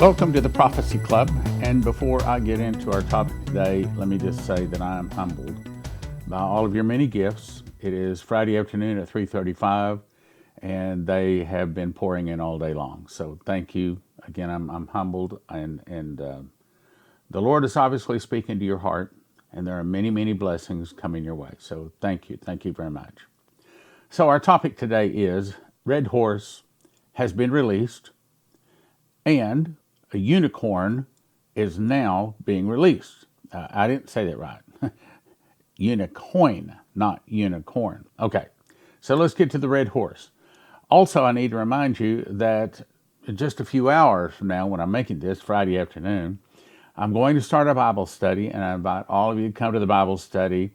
Welcome to the Prophecy Club, and before I get into our topic today, let me just say that I am humbled by all of your many gifts. It is Friday afternoon at 3:35, and they have been pouring in all day long. So thank you. Again, I'm humbled, and the Lord is obviously speaking to your heart, and there are many, many blessings coming your way. So thank you very much. So our topic today is Red Horse has been released, and a unicorn is now being released. I didn't say that right. Unicoin, not unicorn. Okay, so let's get to the red horse. Also, I need to remind you that just a few hours from now, when I'm making this Friday afternoon, I'm going to start a Bible study, and I invite all of you to come to the Bible study.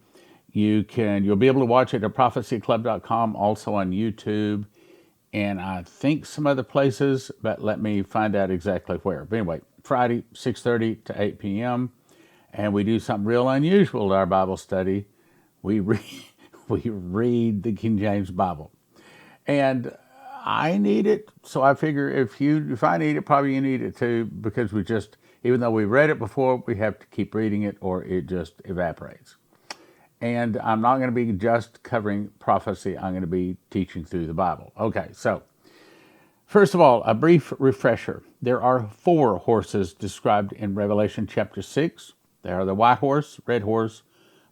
You'll be able to watch it at prophecyclub.com, also on YouTube, and I think some other places, but let me find out exactly where. But anyway, Friday, 6:30 to 8 p.m., and we do something real unusual at our Bible study. We read the King James Bible. And I need it, so I figure if I need it, probably you need it too, because even though we read it before, we have to keep reading it or it just evaporates. And I'm not going to be just covering prophecy. I'm going to be teaching through the Bible. Okay, so first of all, a brief refresher. There are 4 horses described in Revelation chapter 6. They are the white horse, red horse,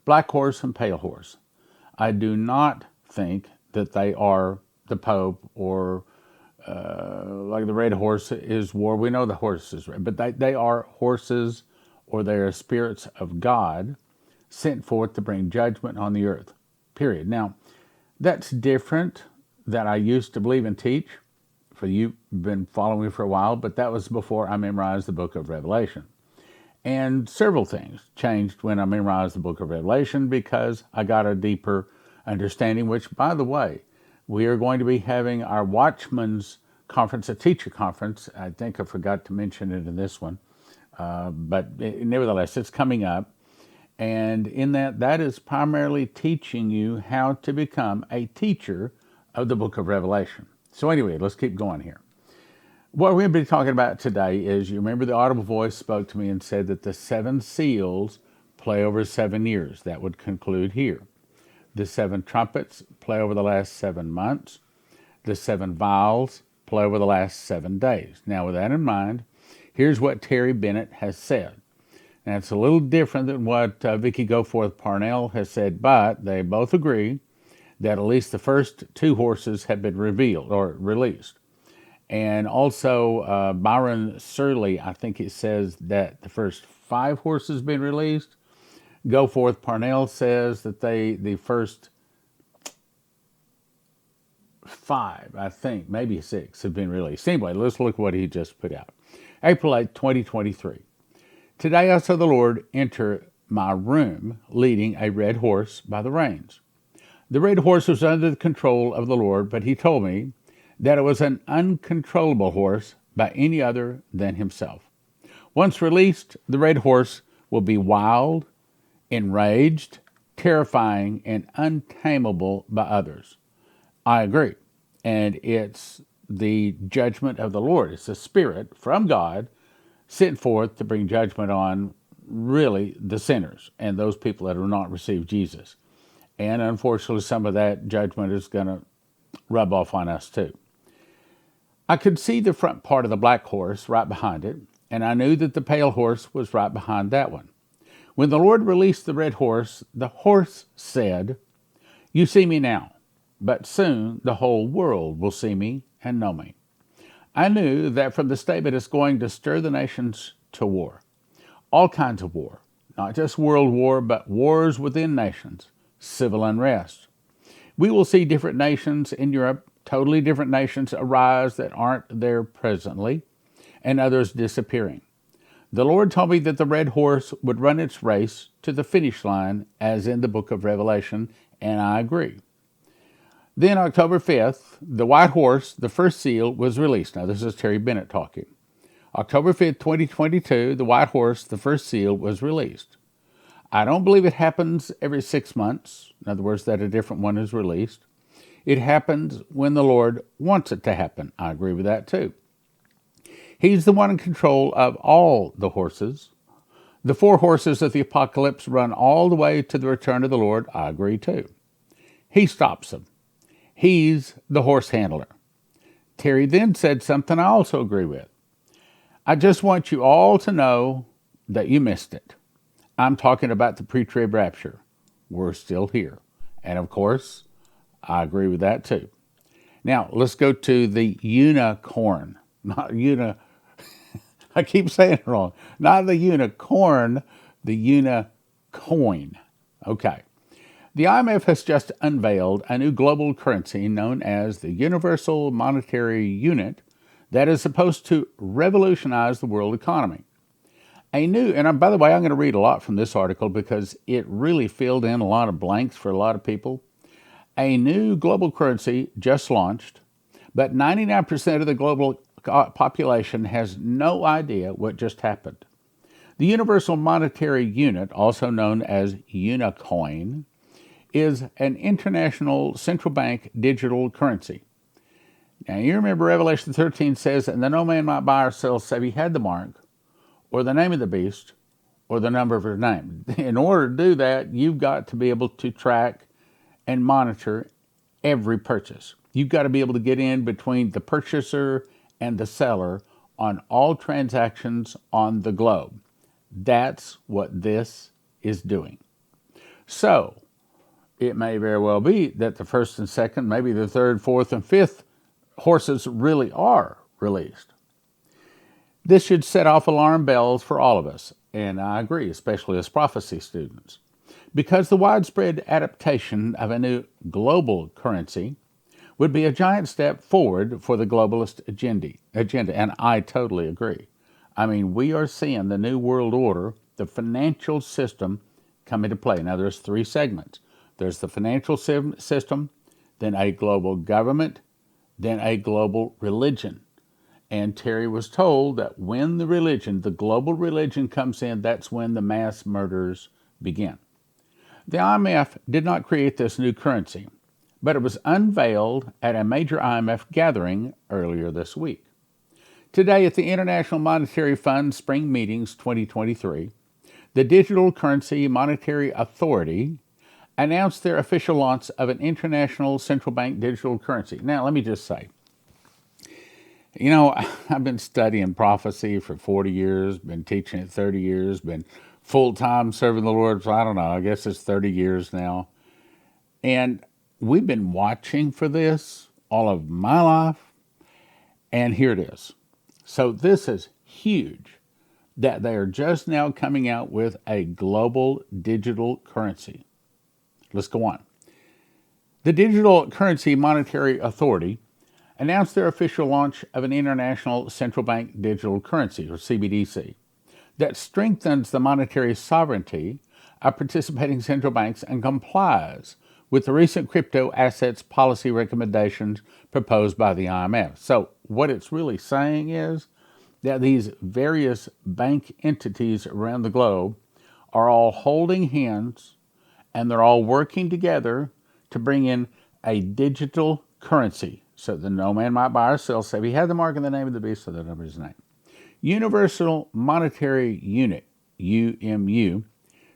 black horse, and pale horse. I do not think that they are the Pope or like the red horse is war. We know the horse is red, but they are horses, or they are spirits of God sent forth to bring judgment on the earth, period. Now, that's different than I used to believe and teach. For you've been following me for a while, but that was before I memorized the book of Revelation. And several things changed when I memorized the book of Revelation, because I got a deeper understanding, which, by the way, we are going to be having our Watchmen's conference, a teacher conference. I think I forgot to mention it in this one, but nevertheless, it's coming up. And in that is primarily teaching you how to become a teacher of the book of Revelation. So anyway, let's keep going here. What we're going to be talking about today is, you remember the audible voice spoke to me and said that the 7 seals play over 7 years. That would conclude here. The 7 trumpets play over the last 7 months. The 7 vials play over the last 7 days. Now, with that in mind, here's what Terry Bennett has said. Now, it's a little different than what Vicky Goforth Parnell has said, but they both agree that at least the first 2 horses have been revealed or released. And also, Byron Surley, I think it says that the first 5 horses have been released. Goforth Parnell says that the first 5, I think, maybe 6, have been released. Anyway, let's look at what he just put out. April 8, 2023. Today I saw the Lord enter my room leading a red horse by the reins. The red horse was under the control of the Lord, but he told me that it was an uncontrollable horse by any other than himself. Once released, the red horse will be wild, enraged, terrifying, and untamable by others. I agree. And it's the judgment of the Lord. It's a spirit from God sent forth to bring judgment on really the sinners and those people that have not received Jesus. And unfortunately, some of that judgment is going to rub off on us too. I could see the front part of the black horse right behind it, and I knew that the pale horse was right behind that one. When the Lord released the red horse, the horse said, "You see me now, but soon the whole world will see me and know me." I knew that from the statement, it's going to stir the nations to war. All kinds of war, not just world war, but wars within nations, civil unrest. We will see different nations in Europe, totally different nations arise that aren't there presently, and others disappearing. The Lord told me that the red horse would run its race to the finish line, as in the book of Revelation, and I agree. Then October 5th, the white horse, the first seal, was released. Now, this is Terry Bennett talking. October 5th, 2022, the white horse, the first seal, was released. I don't believe it happens every 6 months. In other words, that a different one is released. It happens when the Lord wants it to happen. I agree with that too. He's the one in control of all the horses. The four horses of the apocalypse run all the way to the return of the Lord. I agree too. He stops them. He's the horse handler. Terry then said something I also agree with. I just want you all to know that you missed it. I'm talking about the pre-trib rapture. We're still here. And of course, I agree with that too. Now, let's go to the unicorn. I keep saying it wrong. Not the unicorn, the Unicoin. Okay. The IMF has just unveiled a new global currency known as the Universal Monetary Unit that is supposed to revolutionize the world economy. And by the way, I'm going to read a lot from this article because it really filled in a lot of blanks for a lot of people. A new global currency just launched, but 99% of the global population has no idea what just happened. The Universal Monetary Unit, also known as Unicoin, is an international central bank digital currency. Now, you remember Revelation 13 says that no man might buy or sell save he had the mark, or the name of the beast, or the number of his name. In order to do that, you've got to be able to track and monitor every purchase. You've got to be able to get in between the purchaser and the seller on all transactions on the globe. That's what this is doing. So, it may very well be that the first and second, maybe the third, fourth, and fifth horses really are released. This should set off alarm bells for all of us, and I agree, especially as prophecy students, because the widespread adaptation of a new global currency would be a giant step forward for the globalist agenda, and I totally agree. I mean, we are seeing the new world order, the financial system, come into play. Now, there's three segments. There's the financial system, then a global government, then a global religion. And Terry was told that when the global religion comes in, that's when the mass murders begin. The IMF did not create this new currency, but it was unveiled at a major IMF gathering earlier this week. Today, at the International Monetary Fund Spring Meetings 2023, the Digital Currency Monetary Authority announced their official launch of an international central bank digital currency. Now, let me just say, I've been studying prophecy for 40 years, been teaching it 30 years, been full-time serving the Lord for, I guess it's 30 years now. And we've been watching for this all of my life, and here it is. So this is huge that they are just now coming out with a global digital currency. Let's go on. The Digital Currency Monetary Authority announced their official launch of an international central bank digital currency, or CBDC, that strengthens the monetary sovereignty of participating central banks and complies with the recent crypto assets policy recommendations proposed by the IMF. So what it's really saying is that these various bank entities around the globe are all holding hands and they're all working together to bring in a digital currency so that no man might buy or sell save he had the mark and the name of the beast or the number of his name. Universal Monetary Unit, UMU,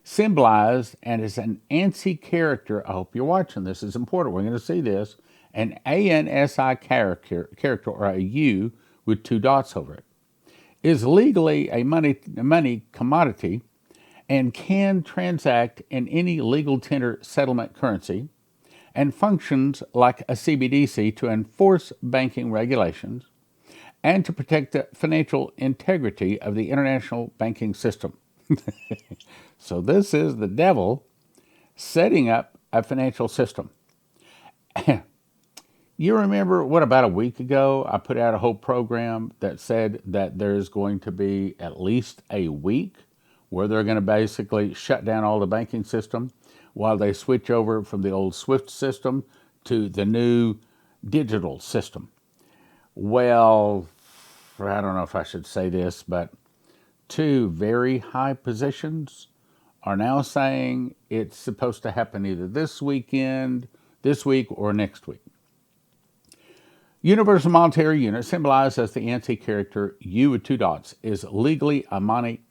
symbolized and is an ANSI character. I hope you're watching. This is important. We're going to see this. An ANSI character, or a U with two dots over it, is legally a money commodity and can transact in any legal tender settlement currency and functions like a CBDC to enforce banking regulations and to protect the financial integrity of the international banking system. So this is the devil setting up a financial system. You remember about a week ago, I put out a whole program that said that there's going to be at least a week where they're going to basically shut down all the banking system while they switch over from the old SWIFT system to the new digital system. Well, I don't know if I should say this, but two very high positions are now saying it's supposed to happen either this week or next week. Universal monetary unit, symbolized as the ANSI character U with two dots, is legally a money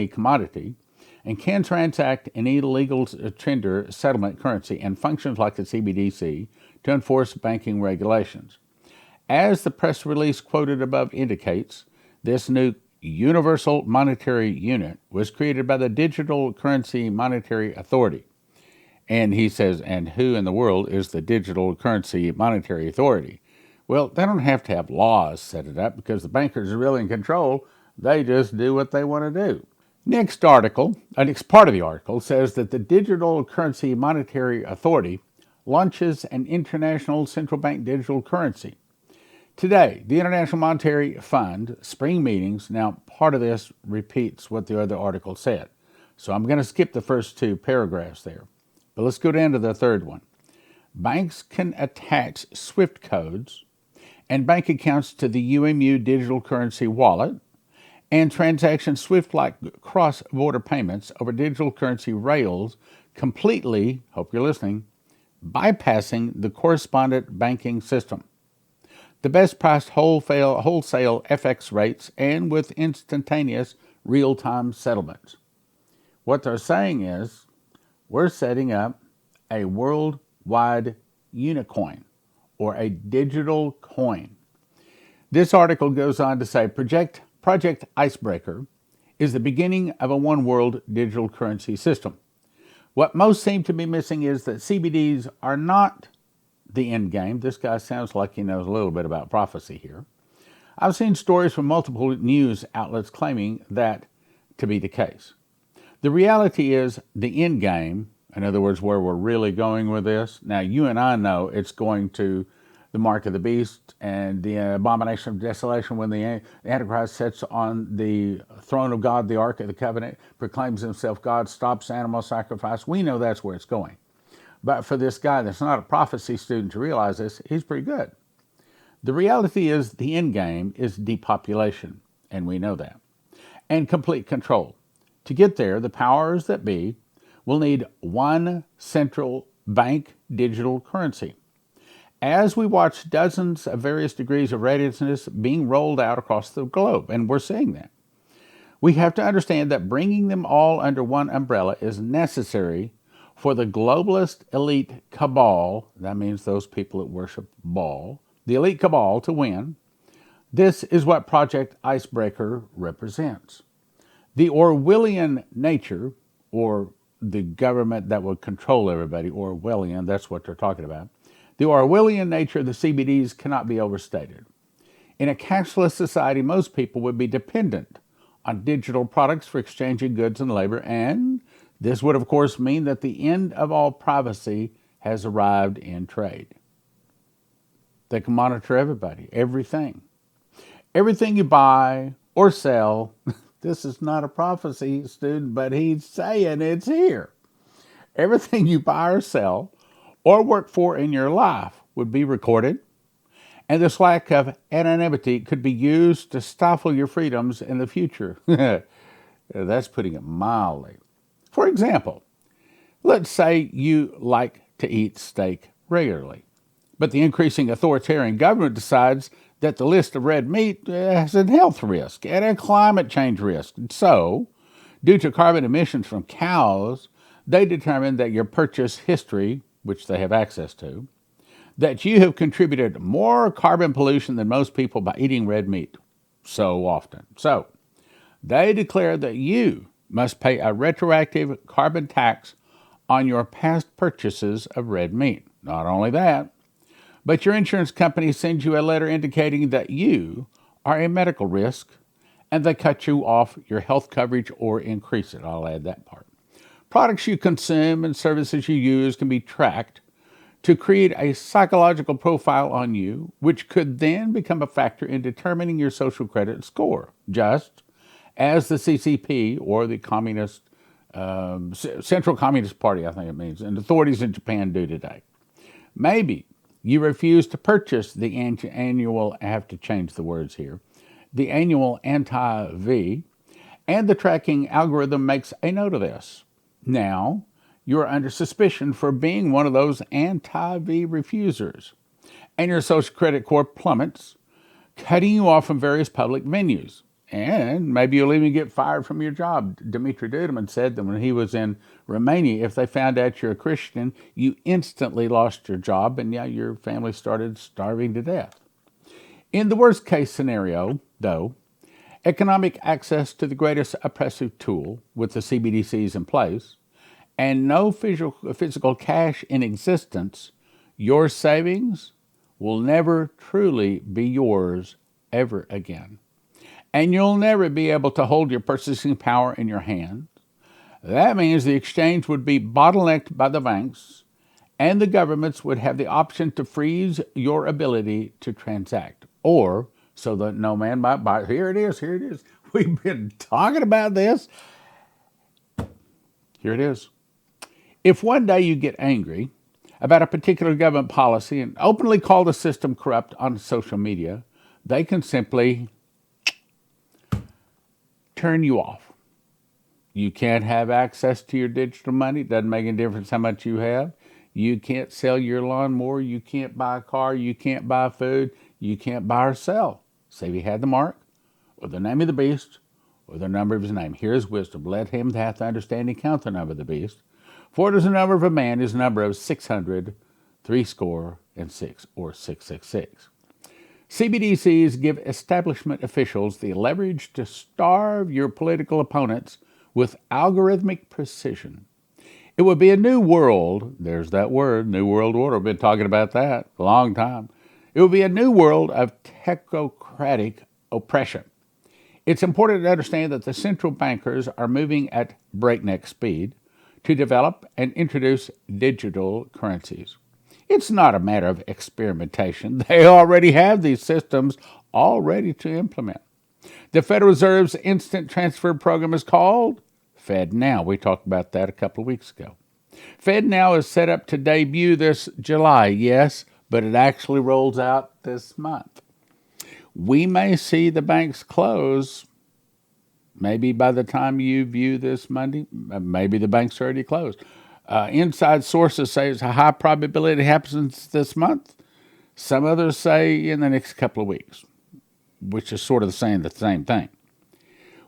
commodity and can transact any legal tender settlement currency and functions like the CBDC to enforce banking regulations. As the press release quoted above indicates, this new universal monetary unit was created by the Digital Currency Monetary Authority. And he says, and who in the world is the Digital Currency Monetary Authority? Well, they don't have to have laws set it up because the bankers are really in control. They just do what they want to do. Next part of the article says that the Digital Currency Monetary Authority launches an international central bank digital currency. Today, the International Monetary Fund spring meetings, now part of this repeats what the other article said. So I'm going to skip the first two paragraphs there. But let's go down to the third one. Banks can attach SWIFT codes and bank accounts to the UMU digital currency wallet, and transaction SWIFT-like cross-border payments over digital currency rails completely, hope you're listening, bypassing the correspondent banking system. The best priced wholesale FX rates and with instantaneous real-time settlements. What they're saying is we're setting up a worldwide Unicoin, or a digital coin. This article goes on to say Project Icebreaker is the beginning of a one world digital currency system. What most seem to be missing is that CBDs are not the end game. This guy sounds like he knows a little bit about prophecy here. I've seen stories from multiple news outlets claiming that to be the case. The reality is the end game, in other words, where we're really going with this. Now, you and I know it's going to the mark of the beast and the abomination of desolation when the Antichrist sits on the throne of God, the Ark of the Covenant, proclaims himself God, stops animal sacrifice. We know that's where it's going. But for this guy that's not a prophecy student to realize this, he's pretty good. The reality is the end game is depopulation, and we know that, and complete control. To get there, the powers that be will need one central bank digital currency. As we watch dozens of various degrees of readiness being rolled out across the globe, and we're seeing that, we have to understand that bringing them all under one umbrella is necessary for the globalist elite cabal, that means those people that worship Baal, the elite cabal to win. This is what Project Icebreaker represents. The Orwellian nature, or the government that would control everybody, Orwellian, that's what they're talking about. The Orwellian nature of the CBDs cannot be overstated. In a cashless society, most people would be dependent on digital products for exchanging goods and labor, and this would, of course, mean that the end of all privacy has arrived in trade. They can monitor everybody, everything. Everything you buy or sell, this is not a prophecy, student, but he's saying it's here. Everything you buy or sell or work for in your life would be recorded, and this lack of anonymity could be used to stifle your freedoms in the future. That's putting it mildly. For example, let's say you like to eat steak regularly, but the increasing authoritarian government decides that the list of red meat has a health risk and a climate change risk. So, due to carbon emissions from cows, they determine that your purchase history, which they have access to, that you have contributed more carbon pollution than most people by eating red meat so often. So, they declare that you must pay a retroactive carbon tax on your past purchases of red meat. Not only that, but your insurance company sends you a letter indicating that you are a medical risk, and they cut you off your health coverage or increase it. I'll add that part. Products you consume and services you use can be tracked to create a psychological profile on you, which could then become a factor in determining your social credit score, just as the CCP, or the Communist Central Communist Party, I think it means, and authorities in Japan do today. Maybe you refuse to purchase the annual, I have to change the words here, the annual anti-V, and the tracking algorithm makes a note of this. Now, you are under suspicion for being one of those anti-V refusers. and your social credit score plummets, cutting you off from various public venues. And maybe you'll even get fired from your job. Dimitri Duduman said that when he was in Romania, if they found out you're a Christian, you instantly lost your job, and yeah, your family started starving to death. In the worst case scenario, though, economic access to the greatest oppressive tool with the CBDCs in place, and no physical cash in existence, your savings will never truly be yours ever again. And you'll never be able to hold your purchasing power in your hand. That means the exchange would be bottlenecked by the banks, and the governments would have the option to freeze your ability to transact. Or, so that no man might buy, here it is. We've been talking about this. Here it is. If one day you get angry about a particular government policy and openly call the system corrupt on social media, they can simply turn you off. You can't have access to your digital money. It doesn't make any difference how much you have. You can't sell your lawnmower. You can't buy a car. You can't buy food. You can't buy or sell. Save he had the mark, or the name of the beast, or the number of his name. Here is wisdom. Let him that hath understanding count the number of the beast. For it is the number of a man, is the number of 600, 6 or 666. CBDCs give establishment officials the leverage to starve your political opponents with algorithmic precision. It would be a new world, there's that word, new world order, we've been talking about that a long time. It would be a new world of technocratic oppression. It's important to understand that the central bankers are moving at breakneck speed to develop and introduce digital currencies. It's not a matter of experimentation. They already have these systems all ready to implement. The Federal Reserve's instant transfer program is called FedNow. We talked about that a couple of weeks ago. FedNow is set up to debut this July, yes, but it actually rolls out this month. We may see the banks close. Maybe by the time you view this Monday, maybe the bank's already closed. Inside sources say it's a high probability it happens this month. Some others say in the next couple of weeks, which is sort of saying the same thing.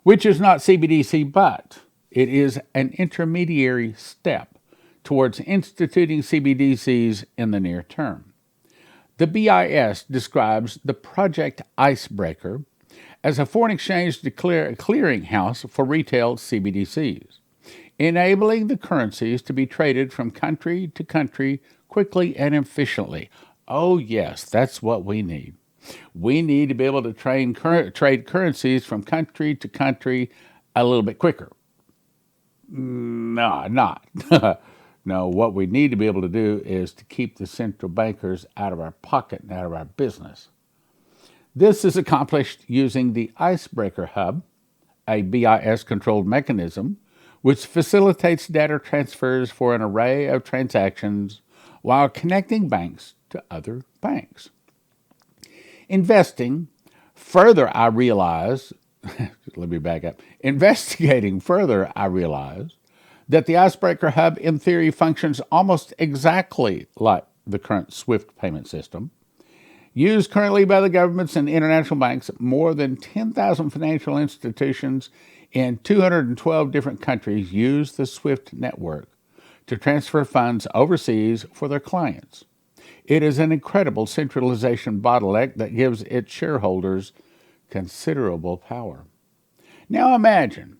Which is not CBDC, but it is an intermediary step towards instituting CBDCs in the near term. The BIS describes the Project Icebreaker as a foreign exchange clearinghouse for retail CBDCs, enabling the currencies to be traded from country to country quickly and efficiently. Oh, yes, that's what we need. We need to be able to trade currencies from country to country a little bit quicker. No, not. No, what we need to be able to do is to keep the central bankers out of our pocket and out of our business. This is accomplished using the Icebreaker Hub, a BIS-controlled mechanism, which facilitates data transfers for an array of transactions while connecting banks to other banks. Investigating further, I realize that the Icebreaker Hub, in theory, functions almost exactly like the current SWIFT payment system. Used currently by the governments and international banks, more than 10,000 financial institutions in 212 different countries use the SWIFT network to transfer funds overseas for their clients. It is an incredible centralization bottleneck that gives its shareholders considerable power. Now imagine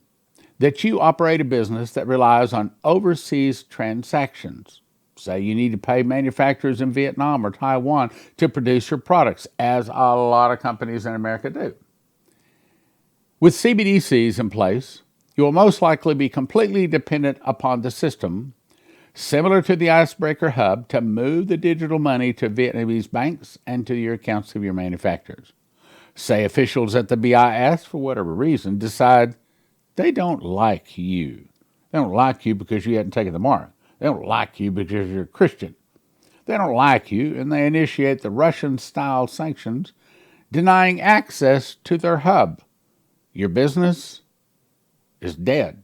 that you operate a business that relies on overseas transactions. Say you need to pay manufacturers in Vietnam or Taiwan to produce your products, as a lot of companies in America do. With CBDCs in place, you will most likely be completely dependent upon the system, similar to the Icebreaker Hub, to move the digital money to Vietnamese banks and to your accounts of your manufacturers. Say officials at the BIS, for whatever reason, decide they don't like you. They don't like you because you hadn't taken the mark. They don't like you because you're a Christian. They don't like you, and they initiate the Russian-style sanctions, denying access to their hub. Your business is dead.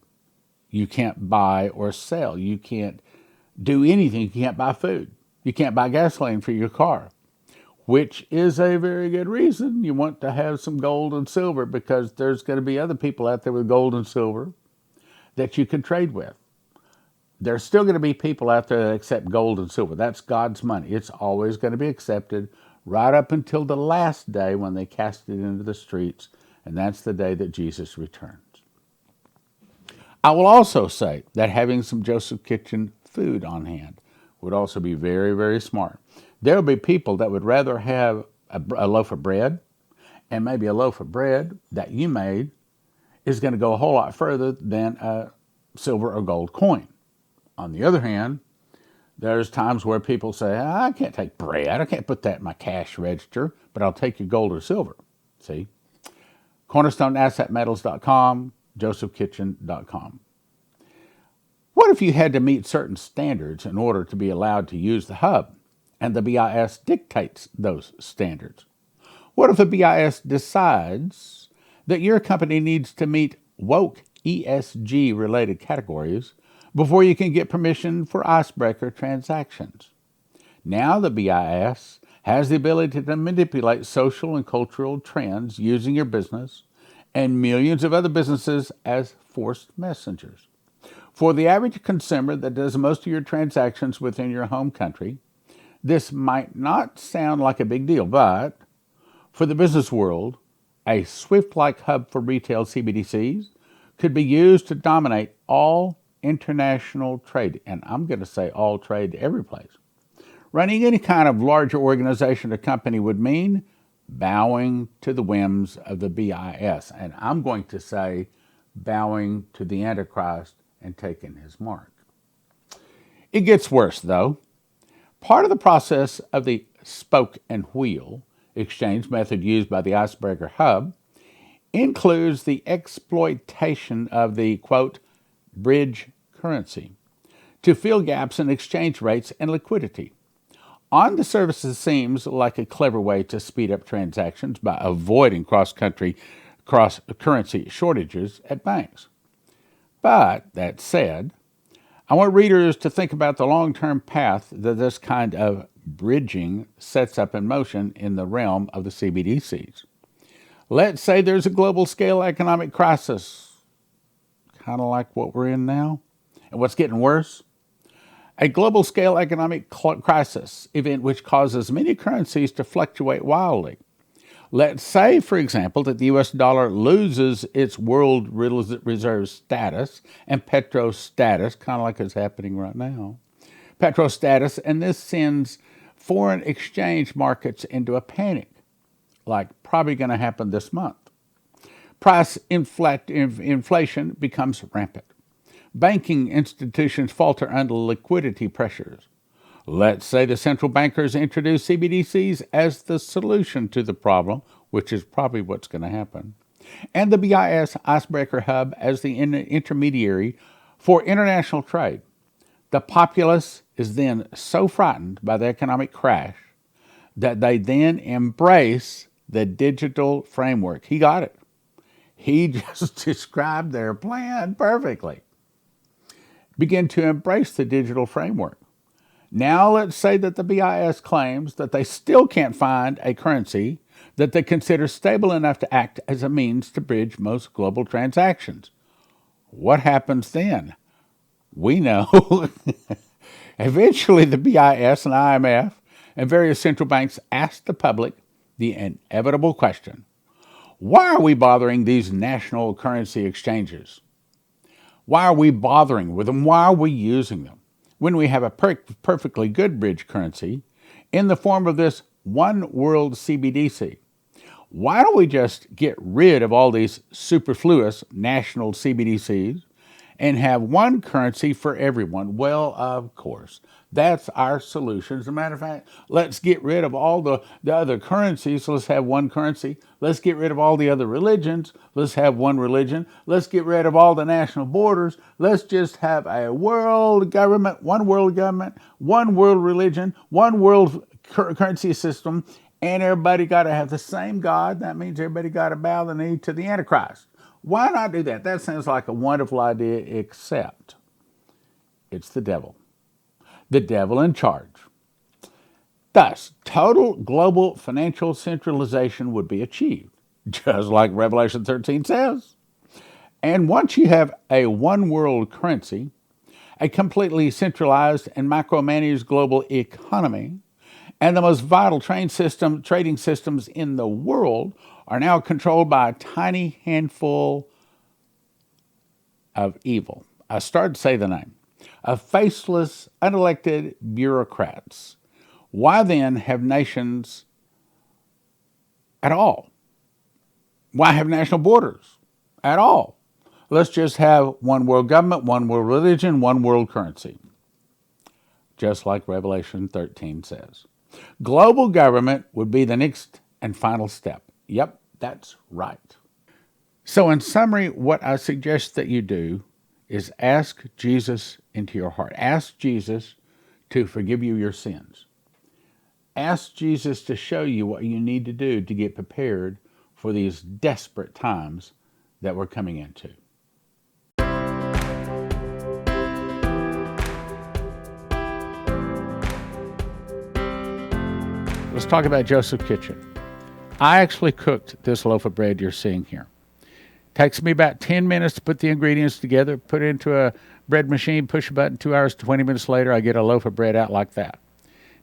You can't buy or sell. You can't do anything. You can't buy food. You can't buy gasoline for your car. which is a very good reason you want to have some gold and silver, because there's going to be other people out there with gold and silver that you can trade with. There's still going to be people out there that accept gold and silver. That's God's money. It's always going to be accepted right up until the last day when they cast it into the streets, and that's the day that Jesus returns. I will also say that having some Joseph Kitchen food on hand would also be very, very smart. There will be people that would rather have a loaf of bread, and maybe a loaf of bread that you made is going to go a whole lot further than a silver or gold coin. On the other hand, there's times where people say, I can't take bread, I can't put that in my cash register, but I'll take your gold or silver. See? CornerstoneAssetMetals.com, JosephKitchen.com. What if you had to meet certain standards in order to be allowed to use the hub, and the BIS dictates those standards? What if the BIS decides that your company needs to meet woke ESG-related categories before you can get permission for icebreaker transactions? Now the BIS has the ability to manipulate social and cultural trends using your business and millions of other businesses as forced messengers. For the average consumer that does most of your transactions within your home country, this might not sound like a big deal, but for the business world, a SWIFT-like hub for retail CBDCs could be used to dominate all international trade, and I'm going to say all trade every place. Running any kind of larger organization or company would mean bowing to the whims of the BIS, and I'm going to say bowing to the Antichrist and taking his mark. It gets worse, though. Part of the process of the spoke and wheel exchange method used by the Icebreaker Hub includes the exploitation of the, quote, bridge currency to fill gaps in exchange rates and liquidity. On the surface, it seems like a clever way to speed up transactions by avoiding cross-currency shortages at banks. But, that said, I want readers to think about the long-term path that this kind of bridging sets up in motion in the realm of the CBDCs. Let's say there's a global scale economic crisis, kind of like what we're in now. And what's getting worse? A global scale economic crisis event which causes many currencies to fluctuate wildly. Let's say, for example, that the US dollar loses its world reserve status and petro status, kind of like it's happening right now. Petro status, and this sends foreign exchange markets into a panic, like probably going to happen this month. Price inflation becomes rampant. Banking institutions falter under liquidity pressures. Let's say the central bankers introduce CBDCs as the solution to the problem, which is probably what's going to happen, and the BIS Icebreaker Hub as the intermediary for international trade. The populace is then so frightened by the economic crash that they then embrace the digital framework. He got it. He just described their plan perfectly. Begin to embrace the digital framework. Now let's say that the BIS claims that they still can't find a currency that they consider stable enough to act as a means to bridge most global transactions. What happens then? We know. Eventually, the BIS and IMF and various central banks ask the public the inevitable question: why are we bothering these national currency exchanges? Why are we bothering with them? Why are we using them when we have a perfectly good bridge currency in the form of this one world CBDC? Why don't we just get rid of all these superfluous national CBDCs and have one currency for everyone? Well, of course, that's our solution. As a matter of fact, let's get rid of all the other currencies. Let's have one currency. Let's get rid of all the other religions. Let's have one religion. Let's get rid of all the national borders. Let's just have a world government, one world religion, one world currency system, and everybody got to have the same God. That means everybody got to bow the knee to the Antichrist. Why not do that? That sounds like a wonderful idea, except it's the devil. The devil in charge. Thus, total global financial centralization would be achieved, just like Revelation 13 says. And once you have a one world currency, a completely centralized and micromanaged global economy, and the most vital trading systems in the world are now controlled by a tiny handful of evil. I started to say the name of faceless, unelected bureaucrats. Why then have nations at all? Why have national borders at all? Let's just have one world government, one world religion, one world currency. Just like Revelation 13 says. Global government would be the next and final step. Yep, that's right. So in summary, what I suggest that you do is ask Jesus into your heart. Ask Jesus to forgive you your sins. Ask Jesus to show you what you need to do to get prepared for these desperate times that we're coming into. Let's talk about Joseph's Kitchen. I actually cooked this loaf of bread you're seeing here. Takes me about 10 minutes to put the ingredients together, put it into a bread machine, push a button, 2 hours to 20 minutes later, I get a loaf of bread out like that.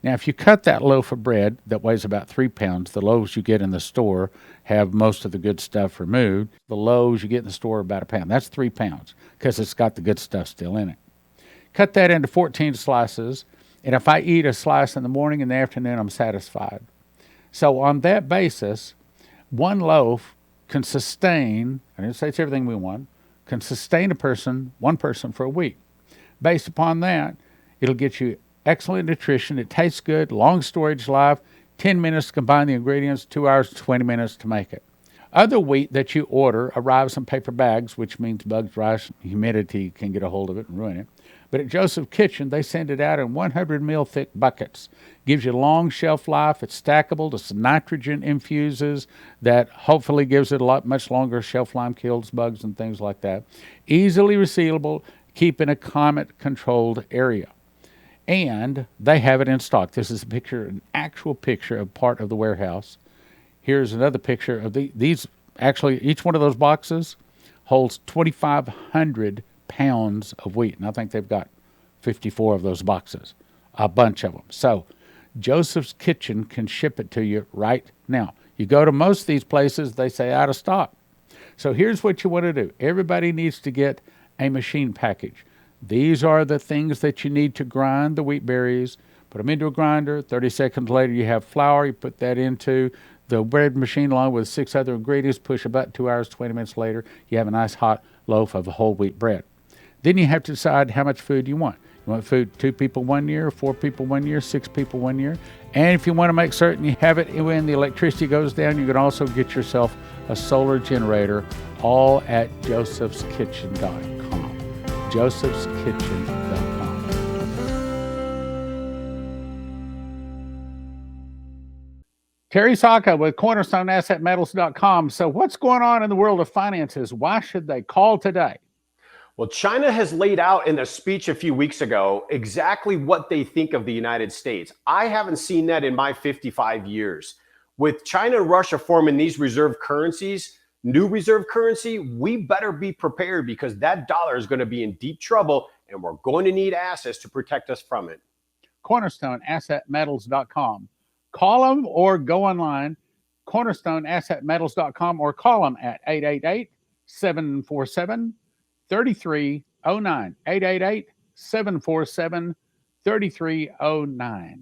Now, if you cut that loaf of bread that weighs about 3 pounds, the loaves you get in the store have most of the good stuff removed. The loaves you get in the store are about 1 pound. That's 3 pounds because it's got the good stuff still in it. Cut that into 14 slices, and if I eat a slice in the morning and the afternoon, I'm satisfied. So on that basis, one loaf can sustain, I didn't say it's everything we want, can sustain one person for a week. Based upon that, it'll get you excellent nutrition. It tastes good, long storage life, 10 minutes to combine the ingredients, 2 hours, 20 minutes to make it. Other wheat that you order arrives in paper bags, which means bugs, rice, humidity can get a hold of it and ruin it. But at Joseph's Kitchen, they send it out in 100 mil thick buckets. Gives you long shelf life. It's stackable. It's nitrogen infuses that hopefully gives it much longer shelf life, kills bugs and things like that. Easily resealable, keep in a climate-controlled area. And they have it in stock. This is an actual picture of part of the warehouse. Here's another picture of these. Actually, each one of those boxes holds 2,500 pounds of wheat. And I think they've got 54 of those boxes, a bunch of them. So Joseph's Kitchen can ship it to you right now. You go to most of these places, they say out of stock. So here's what you want to do. Everybody needs to get a machine package. These are the things that you need to grind the wheat berries. Put them into a grinder. 30 seconds later, you have flour. You put that into the bread machine along with 6 other ingredients. Push about 2 hours, 20 minutes later, you have a nice hot loaf of whole wheat bread. Then you have to decide how much food you want. You want food 2 people 1 year, 4 people 1 year, 6 people 1 year. And if you want to make certain you have it when the electricity goes down, you can also get yourself a solar generator, all at josephskitchen.com. josephskitchen.com. Terry Saka with CornerstoneAssetMetals.com. So what's going on in the world of finances? Why should they call today? Well, China has laid out in a speech a few weeks ago exactly what they think of the United States. I haven't seen that in my 55 years. With China and Russia forming these reserve currencies, new reserve currency, we better be prepared because that dollar is going to be in deep trouble and we're going to need assets to protect us from it. CornerstoneAssetMetals.com. Call them or go online, CornerstoneAssetMetals.com, or call them at 888-747-3309. 888-747-3309.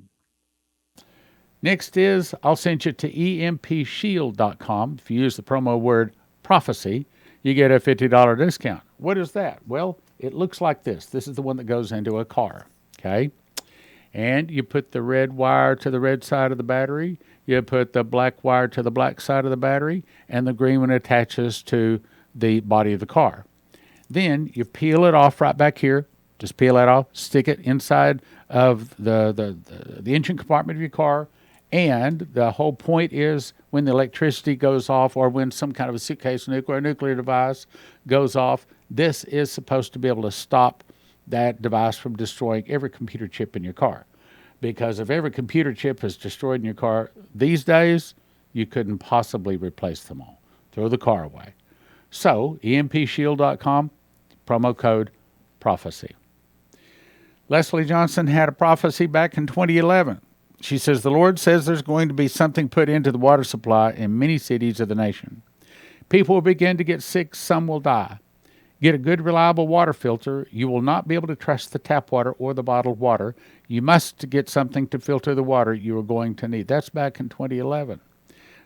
Next is, I'll send you to EMPShield.com. If you use the promo word prophecy, you get a $50 discount. What is that? Well, it looks like this. This is the one that goes into a car, okay? And you put the red wire to the red side of the battery, you put the black wire to the black side of the battery, and the green one attaches to the body of the car. Then you peel it off right back here. Just peel that off, stick it inside of the engine compartment of your car. And the whole point is when the electricity goes off or when some kind of a suitcase nuclear device goes off, this is supposed to be able to stop that device from destroying every computer chip in your car. because if every computer chip is destroyed in your car these days, you couldn't possibly replace them all. Throw the car away. So, EMPShield.com, promo code prophecy. Leslie Johnson had a prophecy back in 2011. She says, the Lord says there's going to be something put into the water supply in many cities of the nation. People will begin to get sick, some will die. Get a good, reliable water filter. You will not be able to trust the tap water or the bottled water. You must get something to filter the water you are going to need. That's back in 2011.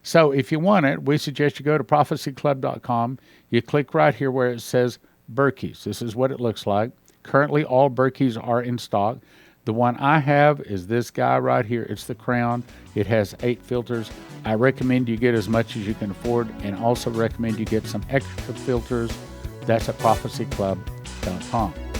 So if you want it, we suggest you go to prophecyclub.com. You click right here where it says Berkeys. This is what it looks like. Currently, all Berkeys are in stock. The one I have is this guy right here. It's the Crown. It has 8 filters. I recommend you get as much as you can afford, and also recommend you get some extra filters. That's at prophecyclub.com.